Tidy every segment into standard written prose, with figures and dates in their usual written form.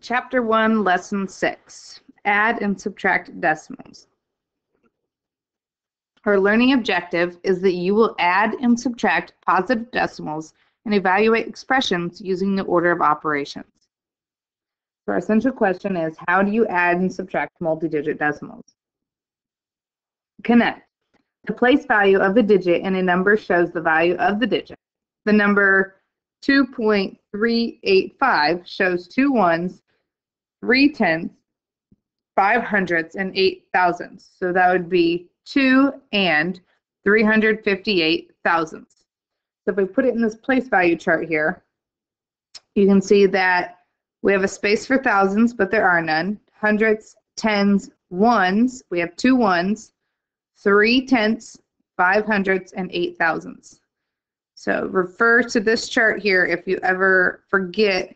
Chapter 1, Lesson 6, Add and Subtract Decimals. Our learning objective is that you will add and subtract positive decimals and evaluate expressions using the order of operations. So our essential question is, how do you add and subtract multi-digit decimals? Connect. The place value of the digit in a number shows the value of the digit. The number 2.385 shows 2 ones, 3 tenths, 5 hundredths, and 8 thousandths. So that would be 2 and 358 thousandths. So if we put it in this place value chart here, you can see that we have a space for thousands, but there are none. Hundredths, tens, ones, we have 2 ones, 3 tenths, 5 hundredths, and 8 thousandths. So refer to this chart here if you ever forget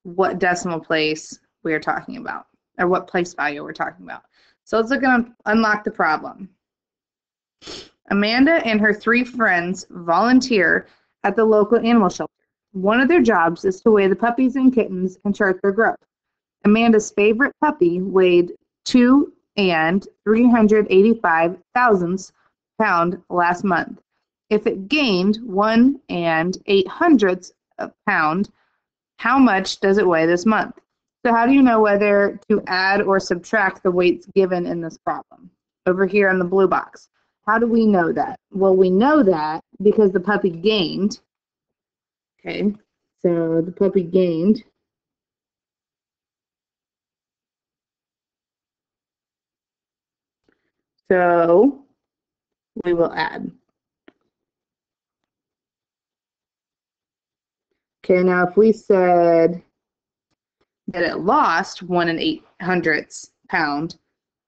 what decimal place we are talking about, or what place value we're talking about. So let's look at unlock the problem. Amanda and her 3 friends volunteer at the local animal shelter. One of their jobs is to weigh the puppies and kittens and chart their growth. Amanda's favorite puppy weighed 2 and 385 thousandths pound last month. If it gained 1 and 8 hundredths of pound, how much does it weigh this month? So how do you know whether to add or subtract the weights given in this problem? Over here in the blue box. How do we know that? Well, we know that because the puppy gained. Okay, so the puppy gained. So we will add. Okay, now if we said that it lost 1 and 8 hundredths pound,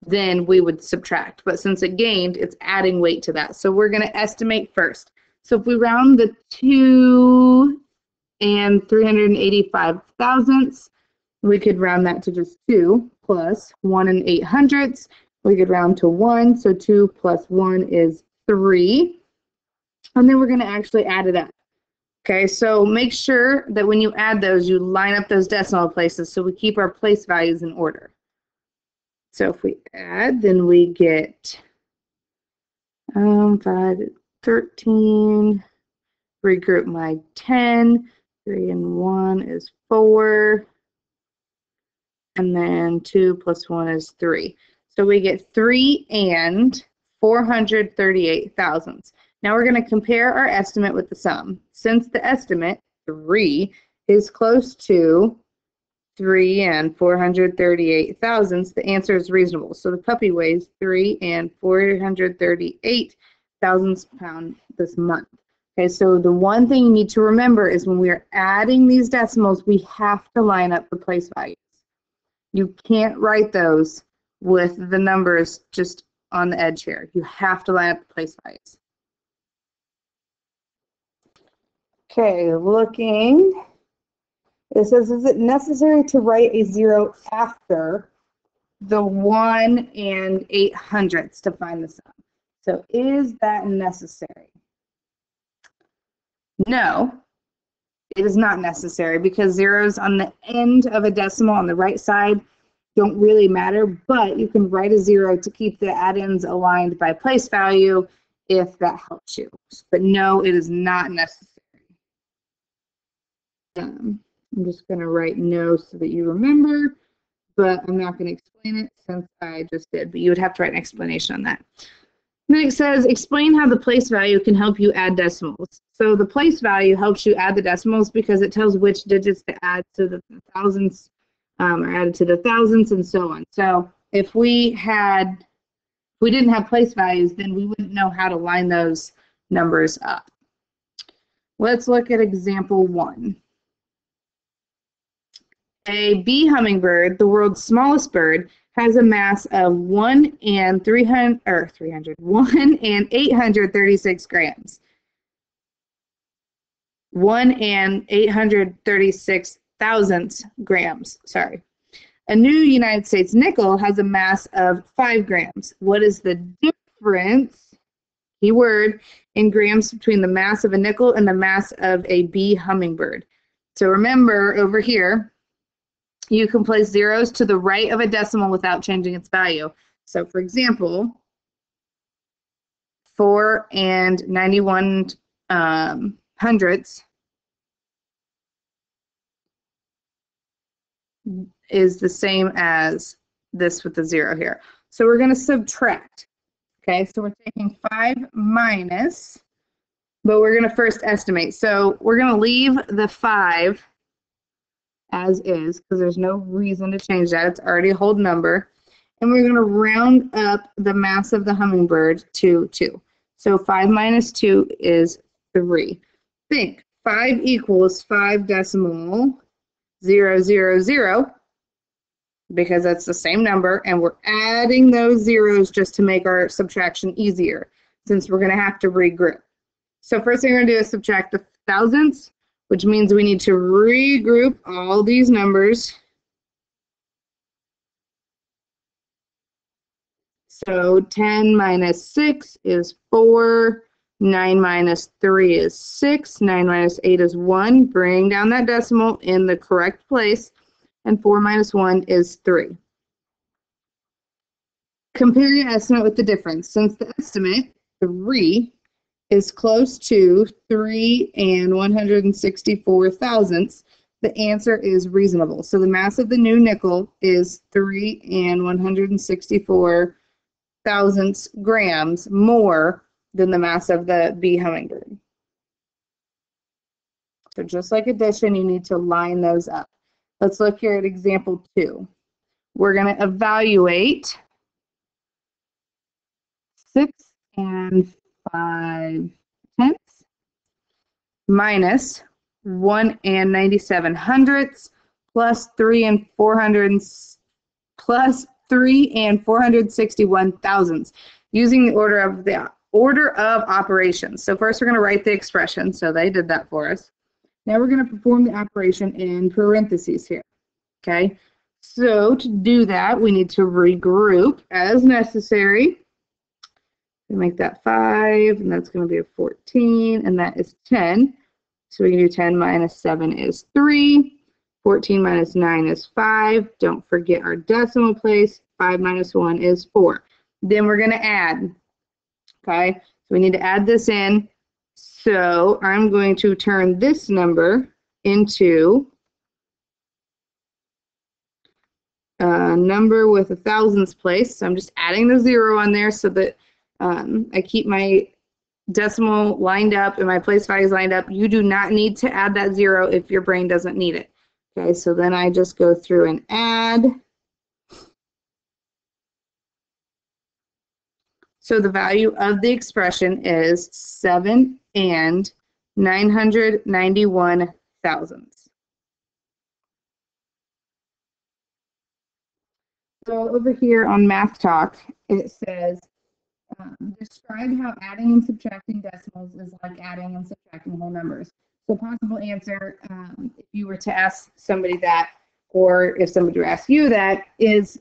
then we would subtract. But since it gained, it's adding weight to that. So we're going to estimate first. So if we round the 2 and 385 thousandths, we could round that to just 2 plus 1 and 8 hundredths. We could round to 1. So 2 plus 1 is 3. And then we're going to actually add it up. Okay, so make sure that when you add those, you line up those decimal places so we keep our place values in order. So if we add, then we get 5, 13, regroup my 10, 3 and 1 is 4, and then 2 plus 1 is 3. So we get 3 and 438 thousandths. Now we're going to compare our estimate with the sum. Since the estimate, 3, is close to 3 and 438 thousandths, the answer is reasonable. So the puppy weighs 3 and 438 thousandths pound this month. Okay, so the one thing you need to remember is when we are adding these decimals, we have to line up the place values. You can't write those with the numbers just on the edge here. You have to line up the place values. Okay, looking, it says, is it necessary to write a 0 after the 1 and 8 hundredths to find the sum? So is that necessary? No, it is not necessary because zeros on the end of a decimal on the right side don't really matter, but you can write a 0 to keep the add-ins aligned by place value if that helps you. But no, it is not necessary. I'm just going to write no so that you remember, but I'm not going to explain it since I just did, but you would have to write an explanation on that. And then it says, explain how the place value can help you add decimals. So the place value helps you add the decimals because it tells which digits to add so that the thousandths are added to the thousandths and so on. So if we didn't have place values, then we wouldn't know how to line those numbers up. Let's look at example 1. A bee hummingbird, the world's smallest bird, has a mass of 1 and 836 grams. 1 and 836 thousandths grams, sorry. A new United States nickel has a mass of 5 grams. What is the difference, keyword, in grams between the mass of a nickel and the mass of a bee hummingbird? So remember over here, you can place zeros to the right of a decimal without changing its value. So for example, 4 and 91 hundredths is the same as this with the 0 here. So we're going to subtract. Okay, so we're taking 5 minus, but we're going to first estimate. So we're going to leave the 5 as is because there's no reason to change that. It's already a whole number. And we're going to round up the mass of the hummingbird to 2. So 5 minus 2 is 3. Think 5 equals 5 decimal 0, 0, 0, because that's the same number, and we're adding those zeros just to make our subtraction easier, since we're going to have to regroup. So first thing we're going to do is subtract the thousandths, which means we need to regroup all these numbers. So 10 minus 6 is 4, 9 minus 3 is 6, 9 minus 8 is 1. Bring down that decimal in the correct place, and 4 minus 1 is 3. Compare your estimate with the difference. Since the estimate, 3, is close to 3 and 164 thousandths, the answer is reasonable. So the mass of the new nickel is 3 and 164 thousandths grams more than the mass of the bee hummingbird. So just like addition, you need to line those up. Let's look here at example 2. We're going to evaluate 6 and 5 tenths minus 1 and 97 hundredths plus 3 and 461 thousandths using the order of operations. So first we're going to write the expression. So they did that for us. Now we're going to perform the operation in parentheses here. Okay. So to do that, we need to regroup as necessary. We make that 5, and that's going to be a 14, and that is 10. So we can do 10 minus 7 is 3. 14 minus 9 is 5. Don't forget our decimal place. 5 minus 1 is 4. Then we're going to add. Okay, so we need to add this in. So I'm going to turn this number into a number with a thousandths place. So I'm just adding the 0 on there so that I keep my decimal lined up and my place values lined up. You do not need to add that 0 if your brain doesn't need it. Okay, so then I just go through and add. So the value of the expression is 7 and 991 thousandths. So over here on Math Talk, it says, describe how adding and subtracting decimals is like adding and subtracting whole numbers. So possible answer, if you were to ask somebody that, or if somebody were to ask you that, is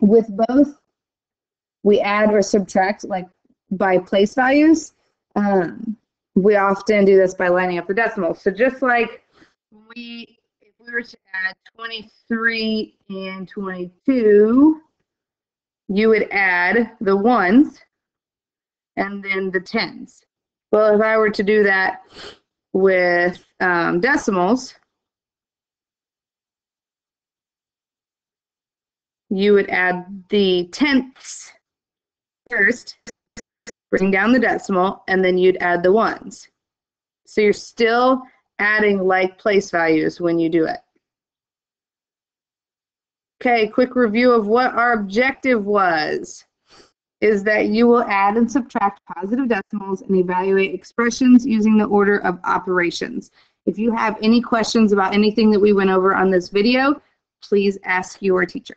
with both, we add or subtract like by place values. We often do this by lining up the decimals. So just like if we were to add 23 and 22, you would add the ones and then the tens. Well, if I were to do that with decimals, you would add the tenths first, bring down the decimal, and then you'd add the ones. So you're still adding like place values when you do it. Okay, quick review of what our objective was is that you will add and subtract positive decimals and evaluate expressions using the order of operations. If you have any questions about anything that we went over on this video, please ask your teacher.